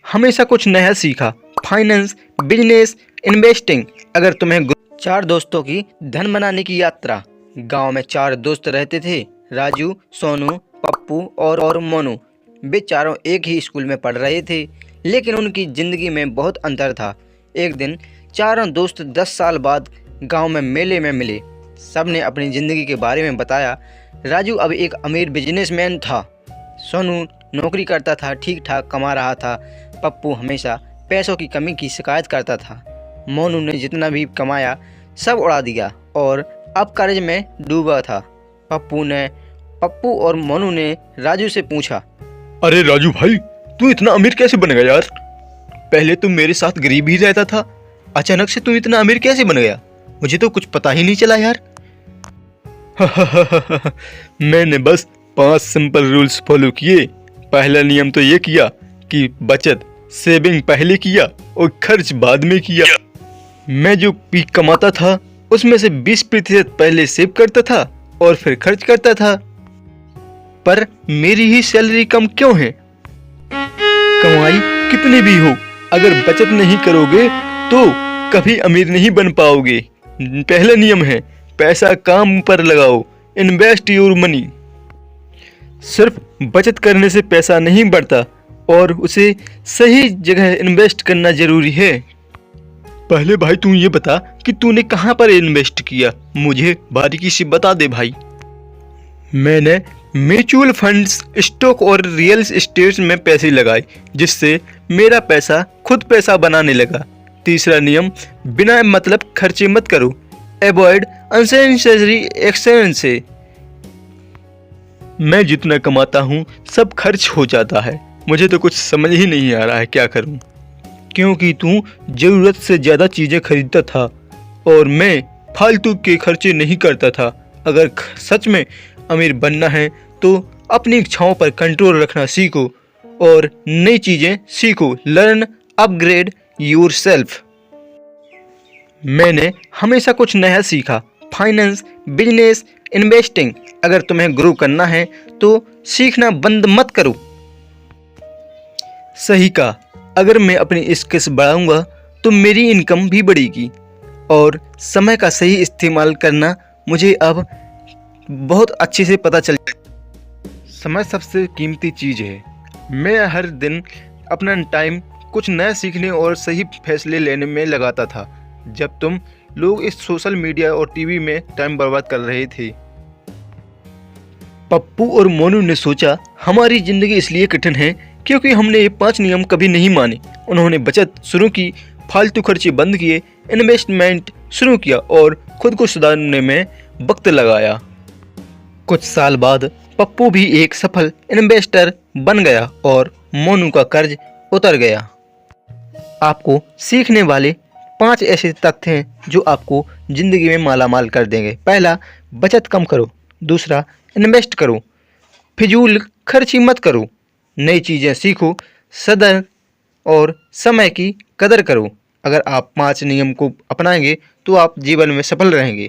हमेशा कुछ नया सीखा। Finance, business, investing. अगर तुम्हें चार दोस्तों की धन बनाने की यात्रा। गांव में चार दोस्त रहते थे, राजू, सोनू, पप्पू और मोनू। वे चारों एक ही स्कूल में पढ़ रहे थे, लेकिन उनकी जिंदगी में बहुत अंतर था। एक दिन चारों दोस्त 10 साल बाद गांव में मेले में मिले। सबने अपनी ज़िंदगी के बारे में बताया। राजू अब एक अमीर बिजनेसमैन था। सोनू नौकरी करता था, ठीक ठाक कमा रहा था। पप्पू हमेशा पैसों की कमी की शिकायत करता था। मोनू ने जितना भी कमाया सब उड़ा दिया और अब कर्ज में डूबा था। पप्पू और मोनू ने राजू से पूछा, अरे राजू भाई, तू इतना अमीर कैसे बन गया यार? पहले तुम मेरे साथ गरीब ही रहता था, अचानक से तू इतना अमीर कैसे बन गया? मुझे तो कुछ पता ही नहीं चला यार। मैंने बस 5 सिंपल रूल्स फॉलो किए। पहला नियम तो ये किया कि बचत सेविंग पहले किया और खर्च बाद में किया। मैं जो भी कमाता था उसमें से 20% पहले सेव करता था और फिर खर्च करता था। पर मेरी ही सैलरी कम क्यों है? कमाई कितनी भी हो, अगर बचत नहीं करोगे तो कभी अमीर नहीं बन पाओगे। पहला नियम है, पैसा काम पर लगाओ, इन्वेस्ट योर मनी। सिर्फ बचत करने से पैसा नहीं बढ़ता और उसे सही जगह इन्वेस्ट करना जरूरी है। पहले भाई तू ये बता कि तूने कहाँ पर इन्वेस्ट किया, मुझे बारीकी से बता दे भाई। मैंने म्यूचुअल फंड्स, स्टॉक और रियल एस्टेट में पैसे लगाए, जिससे मेरा पैसा खुद पैसा बनाने लगा। तीसरा नियम, बिना मतलब खर्चे मत करो, अवॉइड अननेसेसरी एक्सपेंस। मैं जितना कमाता हूँ सब खर्च हो जाता है, मुझे तो कुछ समझ ही नहीं आ रहा है क्या करूँ। क्योंकि तू ज़रूरत से ज़्यादा चीज़ें खरीदता था और मैं फालतू के खर्चे नहीं करता था। अगर सच में अमीर बनना है तो अपनी इच्छाओं पर कंट्रोल रखना सीखो और नई चीज़ें सीखो। Learn, upgrade yourself. मैंने हमेशा कुछ नया सीखा। Finance, business, investing. अगर तुम्हें ग्रो करना है तो सीखना बंद मत करो। सही कहा, अगर मैं अपनी स्किल्स बढ़ाऊंगा तो मेरी इनकम भी बढ़ेगी और समय का सही इस्तेमाल करना मुझे अब बहुत अच्छे से पता चल। समय सबसे कीमती चीज़ है। मैं हर दिन अपना टाइम कुछ नया सीखने और सही फैसले लेने में लगाता था, जब तुम लोग इस सोशल मीडिया और टीवी में टाइम बर्बाद कर रहे थे। पप्पू और मोनू ने सोचा, हमारी ज़िंदगी इसलिए कठिन है क्योंकि हमने ये 5 नियम कभी नहीं माने। उन्होंने बचत शुरू की, फालतू खर्चे बंद किए, इन्वेस्टमेंट शुरू किया और खुद को सुधारने में वक्त लगाया। कुछ साल बाद पप्पू भी एक सफल इन्वेस्टर बन गया और मोनू का कर्ज उतर गया। आपको सीखने वाले 5 ऐसे तथ्य हैं जो आपको ज़िंदगी में मालामाल कर देंगे। पहला, बचत कम करो। दूसरा, इन्वेस्ट करो, फिजूल खर्ची मत करो, नई चीज़ें सीखो, सदर और समय की कदर करो। अगर आप 5 नियम को अपनाएंगे तो आप जीवन में सफल रहेंगे।